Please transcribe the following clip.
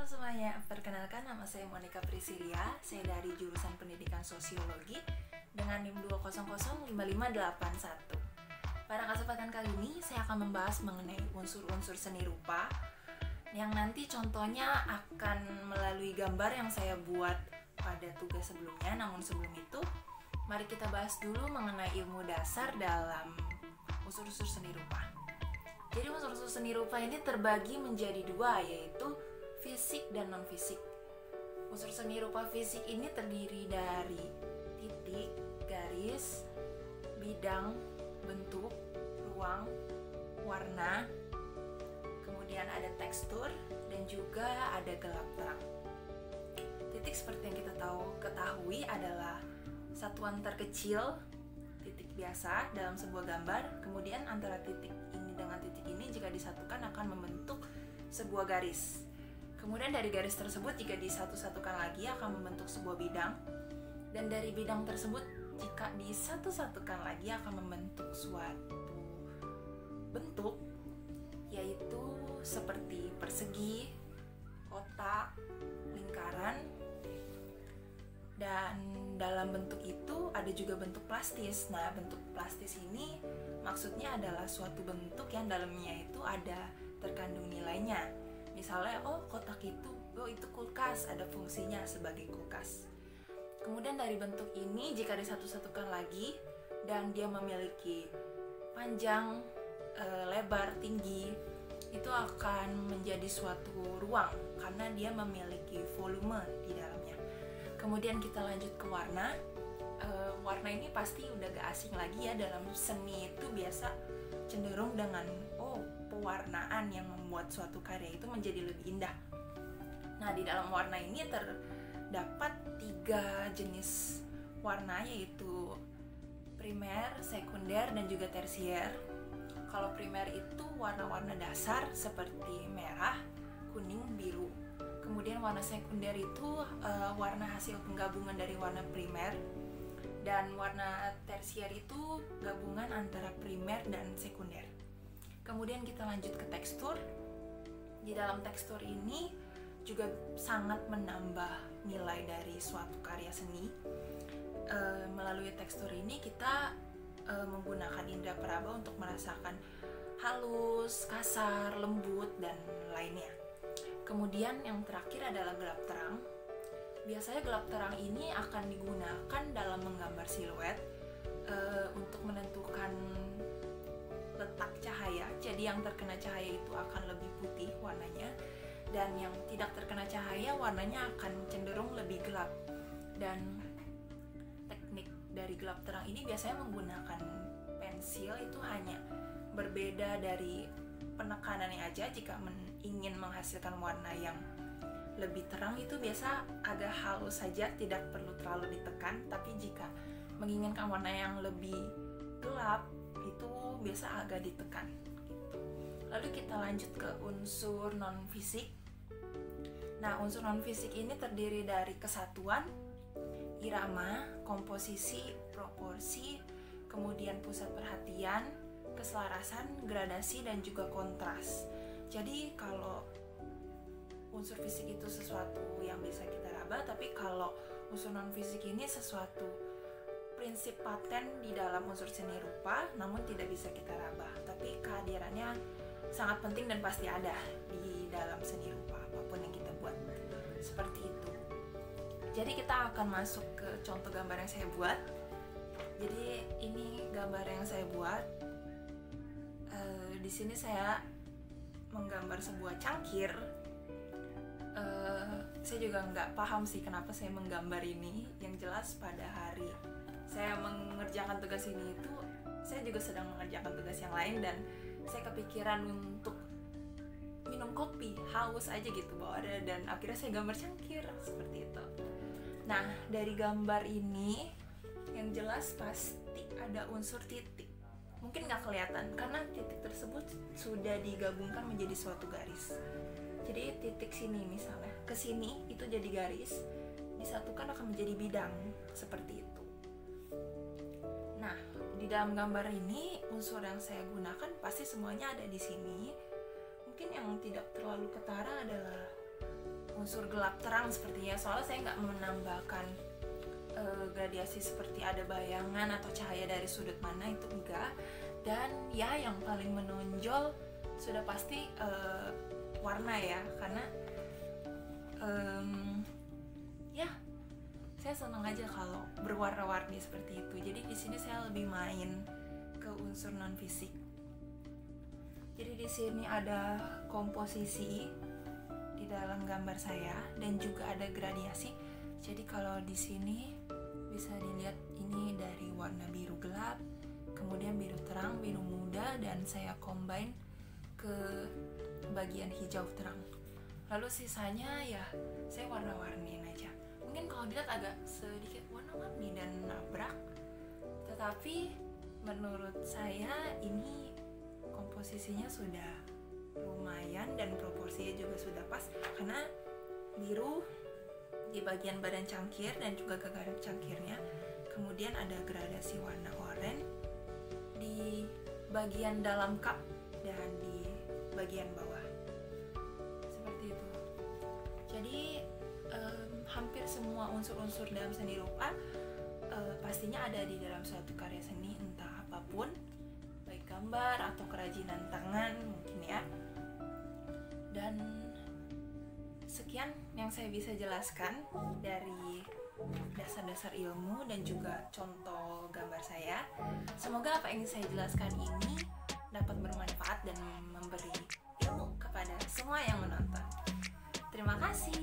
Halo semuanya, perkenalkan nama saya Monica Priscilia. Saya dari jurusan Pendidikan Sosiologi dengan NIM 2005581. Pada kesempatan kali ini saya akan membahas mengenai unsur-unsur seni rupa yang nanti contohnya akan melalui gambar yang saya buat pada tugas sebelumnya. Namun sebelum itu, mari kita bahas dulu mengenai ilmu dasar dalam unsur-unsur seni rupa. Jadi unsur-unsur seni rupa ini terbagi menjadi dua, yaitu fisik dan non-fisik. Unsur seni rupa fisik ini terdiri dari titik, garis, bidang, bentuk, ruang, warna, kemudian ada tekstur, dan juga ada gelap terang. Titik seperti yang kita ketahui adalah satuan terkecil titik biasa dalam sebuah gambar. Kemudian antara titik ini dengan titik ini jika disatukan akan membentuk sebuah garis. Kemudian dari garis tersebut jika disatu-satukan lagi akan membentuk sebuah bidang. Dan dari bidang tersebut jika disatu-satukan lagi akan membentuk suatu bentuk, yaitu seperti persegi, kotak, lingkaran. Dan dalam bentuk itu ada juga bentuk plastis. Nah, bentuk plastis ini maksudnya adalah suatu bentuk yang dalamnya itu ada terkandung nilainya. Misalnya, kotak itu kulkas, ada fungsinya sebagai kulkas. Kemudian dari bentuk ini jika disatu-satukan lagi dan dia memiliki panjang, lebar, tinggi, itu akan menjadi suatu ruang karena dia memiliki volume di dalamnya. Kemudian kita lanjut ke warna. Warna ini pasti udah gak asing lagi ya, dalam seni itu biasa cenderung dengan pewarnaan yang membuat suatu karya itu menjadi lebih indah. Nah, di dalam warna ini terdapat 3 jenis warna, yaitu primer, sekunder, dan juga tersier. Kalau primer itu warna-warna dasar seperti merah, kuning, biru. Kemudian warna sekunder itu warna hasil penggabungan dari warna primer. Dan warna tersier itu gabungan antara primer dan sekunder. Kemudian kita lanjut ke tekstur. Di dalam tekstur ini juga sangat menambah nilai dari suatu karya seni. Melalui tekstur ini kita menggunakan indera peraba untuk merasakan halus, kasar, lembut, dan lainnya. Kemudian yang terakhir adalah gelap terang. Biasanya gelap terang ini akan digunakan dalam menggambar siluet untuk menentukan letak cahaya. Jadi yang terkena cahaya itu akan lebih putih warnanya, dan yang tidak terkena cahaya warnanya akan cenderung lebih gelap. Dan teknik dari gelap terang ini biasanya menggunakan pensil, itu hanya berbeda dari penekanannya aja. Jika ingin menghasilkan warna yang lebih terang itu biasa agak halus saja, tidak perlu terlalu ditekan. Tapi jika menginginkan warna yang lebih gelap itu biasa agak ditekan gitu. Lalu kita lanjut ke unsur non-fisik. Nah, unsur non-fisik ini terdiri dari kesatuan, irama, komposisi, proporsi, kemudian pusat perhatian, keselarasan, gradasi, dan juga kontras. Jadi kalau unsur fisik itu sesuatu yang bisa kita raba, tapi kalau unsur non-fisik ini sesuatu prinsip paten di dalam unsur seni rupa, namun tidak bisa kita raba. Tapi kehadirannya sangat penting dan pasti ada di dalam seni rupa apapun yang kita buat. Seperti itu. Jadi kita akan masuk ke contoh gambar yang saya buat. Jadi ini gambar yang saya buat. Di sini saya menggambar sebuah cangkir. Saya juga nggak paham sih kenapa saya menggambar ini. Yang jelas pada hari saya mengerjakan tugas ini itu saya juga sedang mengerjakan tugas yang lain, dan saya kepikiran untuk minum kopi, haus aja gitu bawaannya, dan akhirnya saya gambar cangkir seperti itu. Nah, dari gambar ini yang jelas pasti ada unsur titik. Mungkin nggak kelihatan karena titik tersebut sudah digabungkan menjadi suatu garis. Jadi titik sini misalnya ke sini itu jadi garis, disatukan akan menjadi bidang seperti itu. Nah, di dalam gambar ini unsur yang saya gunakan pasti semuanya ada di sini. Mungkin yang tidak terlalu ketara adalah unsur gelap terang sepertinya, soalnya saya nggak menambahkan gradiasi seperti ada bayangan atau cahaya dari sudut mana, itu enggak. Dan ya yang paling menonjol sudah pasti warna ya, karena ya saya senang aja kalau berwarna-warni seperti itu. Jadi di sini saya lebih main ke unsur non fisik. Jadi di sini ada komposisi di dalam gambar saya dan juga ada gradiasi. Jadi kalau di sini bisa dilihat ini dari warna biru gelap, kemudian biru terang, biru muda, dan saya combine ke bagian hijau terang. Lalu sisanya ya saya warna-warniin aja. Mungkin kalau dilihat agak sedikit warna-warni dan nabrak, tetapi menurut saya ini komposisinya sudah lumayan dan proporsinya juga sudah pas, karena biru di bagian badan cangkir dan juga gagaran cangkirnya, kemudian ada gradasi warna oranye di bagian dalam cup dan di bagian bawah seperti itu. Jadi hampir semua unsur-unsur dalam seni rupa pastinya ada di dalam suatu karya seni, entah apapun, baik gambar atau kerajinan tangan mungkin ya. Dan sekian yang saya bisa jelaskan dari dasar-dasar ilmu dan juga contoh gambar saya. Semoga apa yang saya jelaskan ini dapat bermanfaat dan memberi ilmu kepada semua yang menonton. Terima kasih.